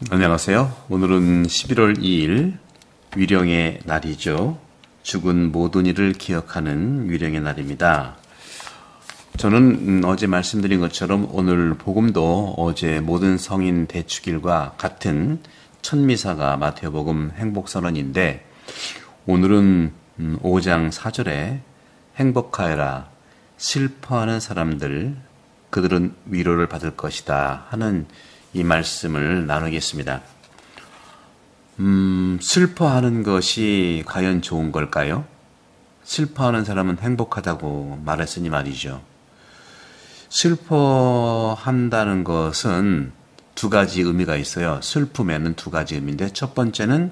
안녕하세요. 오늘은 11월 2일 위령의 날이죠. 죽은 모든 이를 기억하는 위령의 날입니다. 저는 어제 말씀드린 것처럼 오늘 복음도 어제 모든 성인 대축일과 같은 천미사가 마태복음 행복선언인데, 오늘은 5장 4절에 행복하여라, 슬퍼하는 사람들 그들은 위로를 받을 것이다 하는 이 말씀을 나누겠습니다. 슬퍼하는 것이 과연 좋은 걸까요? 슬퍼하는 사람은 행복하다고 말했으니 말이죠. 슬퍼한다는 것은 두 가지 의미가 있어요. 슬픔에는 두 가지 의미인데, 첫 번째는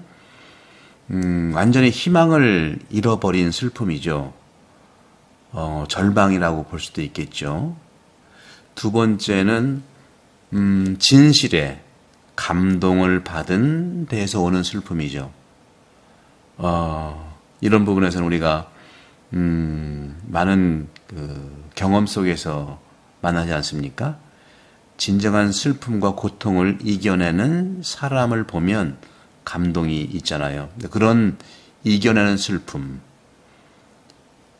완전히 희망을 잃어버린 슬픔이죠. 절망이라고 볼 수도 있겠죠. 두 번째는 진실에 감동을 받은 데에서 오는 슬픔이죠. 이런 부분에서는 우리가 많은 경험 속에서 만나지 않습니까? 진정한 슬픔과 고통을 이겨내는 사람을 보면 감동이 있잖아요. 그런 이겨내는 슬픔,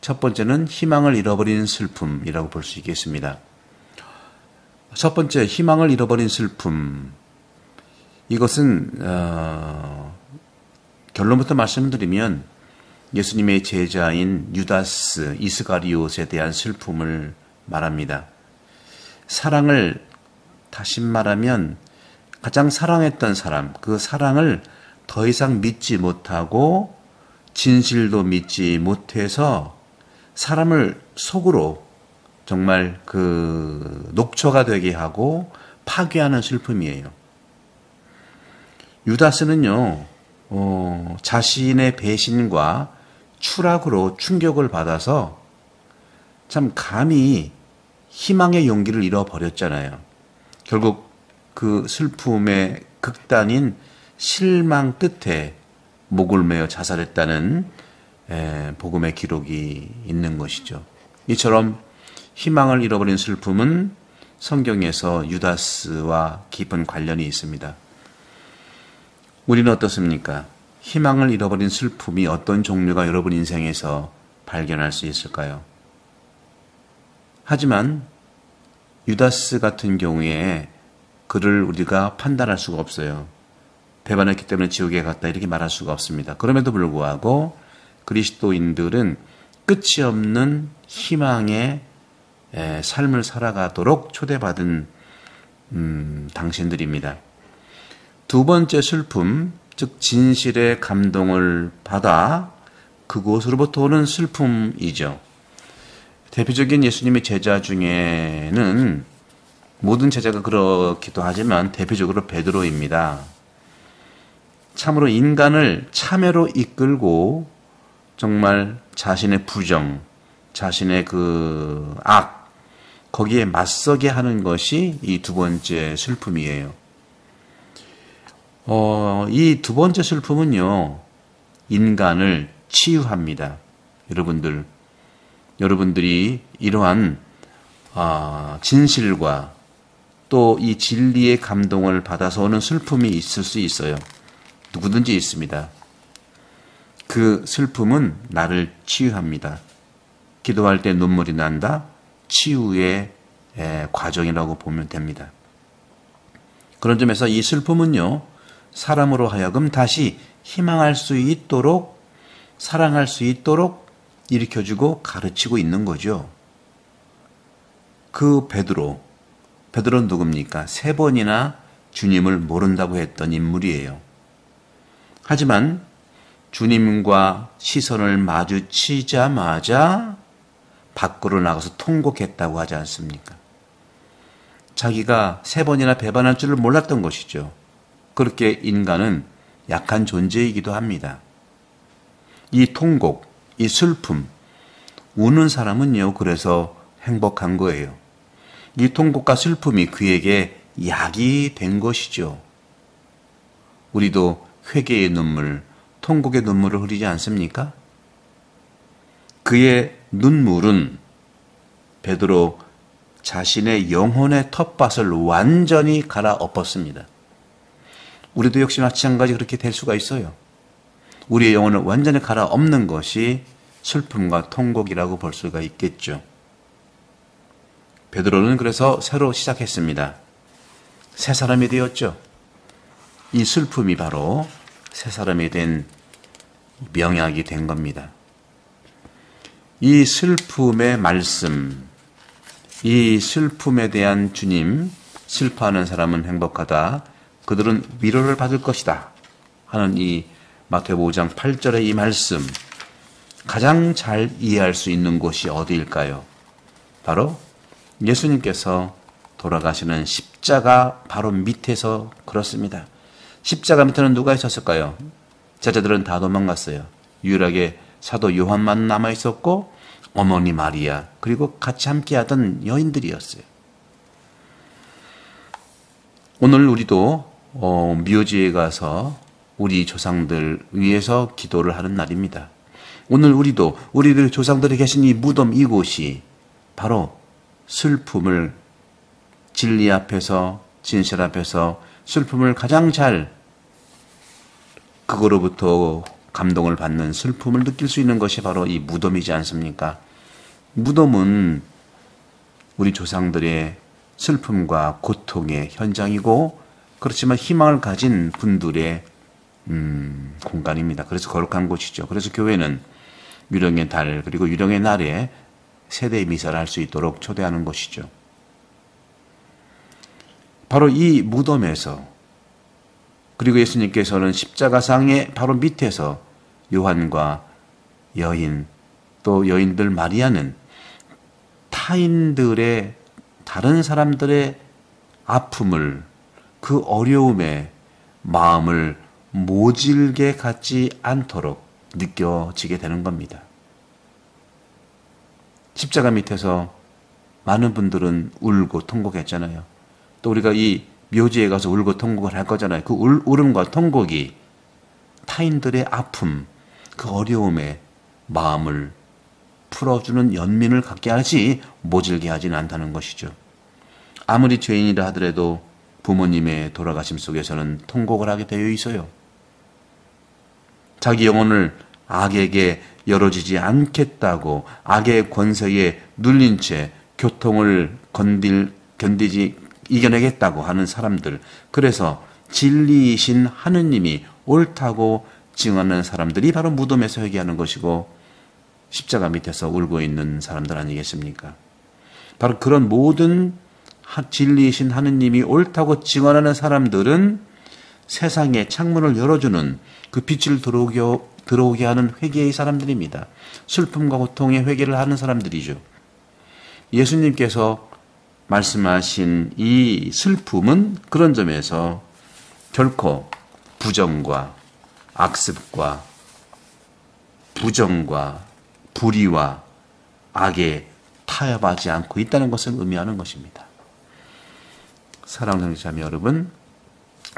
첫 번째는 희망을 잃어버린 슬픔이라고 볼 수 있겠습니다. 첫 번째, 희망을 잃어버린 슬픔. 이것은 결론부터 말씀드리면 예수님의 제자인 유다스 이스가리옷에 대한 슬픔을 말합니다. 사랑을, 다시 말하면 가장 사랑했던 사람, 그 사랑을 더 이상 믿지 못하고 진실도 믿지 못해서 사람을 속으로 정말 녹초가 되게 하고 파괴하는 슬픔이에요. 유다스는요, 자신의 배신과 추락으로 충격을 받아서 참 감히 희망의 용기를 잃어버렸잖아요. 결국 그 슬픔의 극단인 실망 끝에 목을 메어 자살했다는 복음의 기록이 있는 것이죠. 이처럼 희망을 잃어버린 슬픔은 성경에서 유다스와 깊은 관련이 있습니다. 우리는 어떻습니까? 희망을 잃어버린 슬픔이 어떤 종류가 여러분 인생에서 발견할 수 있을까요? 하지만 유다스 같은 경우에 그를 우리가 판단할 수가 없어요. 배반했기 때문에 지옥에 갔다 이렇게 말할 수가 없습니다. 그럼에도 불구하고 그리스도인들은 끝이 없는 희망의 삶을 살아가도록 초대받은 당신들입니다. 두 번째 슬픔, 즉 진실의 감동을 받아 그곳으로부터 오는 슬픔이죠. 대표적인 예수님의 제자 중에는, 모든 제자가 그렇기도 하지만 대표적으로 베드로입니다. 참으로 인간을 참회로 이끌고 정말 자신의 부정, 자신의 악, 거기에 맞서게 하는 것이 이 두 번째 슬픔이에요. 이 두 번째 슬픔은요, 인간을 치유합니다. 여러분들이 이러한 진실과 또 이 진리의 감동을 받아서 오는 슬픔이 있을 수 있어요. 누구든지 있습니다. 그 슬픔은 나를 치유합니다. 기도할 때 눈물이 난다. 치유의 과정이라고 보면 됩니다. 그런 점에서 이 슬픔은요, 사람으로 하여금 다시 희망할 수 있도록, 사랑할 수 있도록 일으켜주고 가르치고 있는 거죠. 그 베드로는 누굽니까? 3번이나 주님을 모른다고 했던 인물이에요. 하지만 주님과 시선을 마주치자마자 밖으로 나가서 통곡했다고 하지 않습니까? 자기가 3번이나 배반할 줄을 몰랐던 것이죠. 그렇게 인간은 약한 존재이기도 합니다. 이 통곡, 이 슬픔, 우는 사람은요, 그래서 행복한 거예요. 이 통곡과 슬픔이 그에게 약이 된 것이죠. 우리도 회개의 눈물, 통곡의 눈물을 흘리지 않습니까? 그의 눈물은 베드로 자신의 영혼의 텃밭을 완전히 갈아엎었습니다. 우리도 역시 마찬가지 그렇게 될 수가 있어요. 우리의 영혼을 완전히 갈아엎는 것이 슬픔과 통곡이라고 볼 수가 있겠죠. 베드로는 그래서 새로 시작했습니다. 새 사람이 되었죠. 이 슬픔이 바로 새 사람이 된 명약이 된 겁니다. 이 슬픔의 말씀, 이 슬픔에 대한 주님, 슬퍼하는 사람은 행복하다, 그들은 위로를 받을 것이다 하는 이 마태복음 5장 8절의 이 말씀, 가장 잘 이해할 수 있는 곳이 어디일까요? 바로 예수님께서 돌아가시는 십자가 바로 밑에서 그렇습니다. 십자가 밑에는 누가 있었을까요? 제자들은 다 도망갔어요. 유일하게 사도 요한만 남아있었고 어머니 마리아 그리고 같이 함께하던 여인들이었어요. 오늘 우리도 묘지에 가서 우리 조상들 위해서 기도를 하는 날입니다. 오늘 우리도 우리들 조상들이 계신 이 무덤 이곳이 바로 슬픔을 진리 앞에서 진실 앞에서 슬픔을 가장 잘 그거로부터 감동을 받는 슬픔을 느낄 수 있는 것이 바로 이 무덤이지 않습니까? 무덤은 우리 조상들의 슬픔과 고통의 현장이고 그렇지만 희망을 가진 분들의 공간입니다. 그래서 거룩한 곳이죠. 그래서 교회는 유령의 달 그리고 유령의 날에 세대의 미사를 할 수 있도록 초대하는 것이죠. 바로 이 무덤에서 그리고 예수님께서는 십자가상의 바로 밑에서 요한과 여인 또 여인들 마리아는 타인들의 다른 사람들의 아픔을 그 어려움에 마음을 모질게 갖지 않도록 느껴지게 되는 겁니다. 십자가 밑에서 많은 분들은 울고 통곡했잖아요. 또 우리가 이 묘지에 가서 울고 통곡을 할 거잖아요. 그 울음과 통곡이 타인들의 아픔, 그 어려움에 마음을 풀어주는 연민을 갖게 하지 모질게 하지는 않다는 것이죠. 아무리 죄인이라 하더라도 부모님의 돌아가심 속에서는 통곡을 하게 되어 있어요. 자기 영혼을 악에게 열어지지 않겠다고 악의 권세에 눌린 채 교통을 이겨내겠다고 하는 사람들, 그래서 진리이신 하느님이 옳다고 증언하는 사람들이 바로 무덤에서 회개하는 것이고 십자가 밑에서 울고 있는 사람들 아니겠습니까? 바로 그런 모든 진리이신 하느님이 옳다고 증언하는 사람들은 세상에 창문을 열어주는 그 빛을 들어오게 하는 회개의 사람들입니다. 슬픔과 고통의 회개를 하는 사람들이죠. 예수님께서 말씀하신 이 슬픔은 그런 점에서 결코 부정과 악습과 부정과 불의와 악에 타협하지 않고 있다는 것을 의미하는 것입니다. 사랑하는 자매 여러분,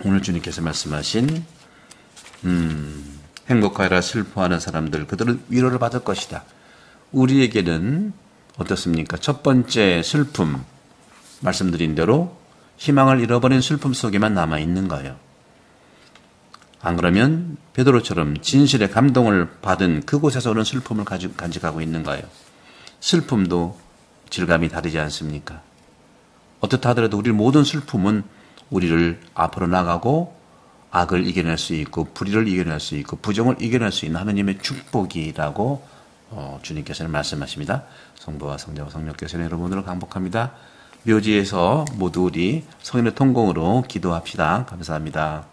오늘 주님께서 말씀하신 행복하여라 슬퍼하는 사람들 그들은 위로를 받을 것이다. 우리에게는 어떻습니까? 첫 번째 슬픔 말씀드린 대로 희망을 잃어버린 슬픔 속에만 남아있는 거예요. 안 그러면 베드로처럼 진실의 감동을 받은 그곳에서 오는 슬픔을 간직하고 있는 거예요. 슬픔도 질감이 다르지 않습니까? 어떻다 하더라도 우리 모든 슬픔은 우리를 앞으로 나가고 악을 이겨낼 수 있고 불의를 이겨낼 수 있고 부정을 이겨낼 수 있는 하느님의 축복이라고 주님께서는 말씀하십니다. 성부와 성자와 성령께서는 여러분으로 강복합니다. 묘지에서 모두 우리 성인의 통공으로 기도합시다. 감사합니다.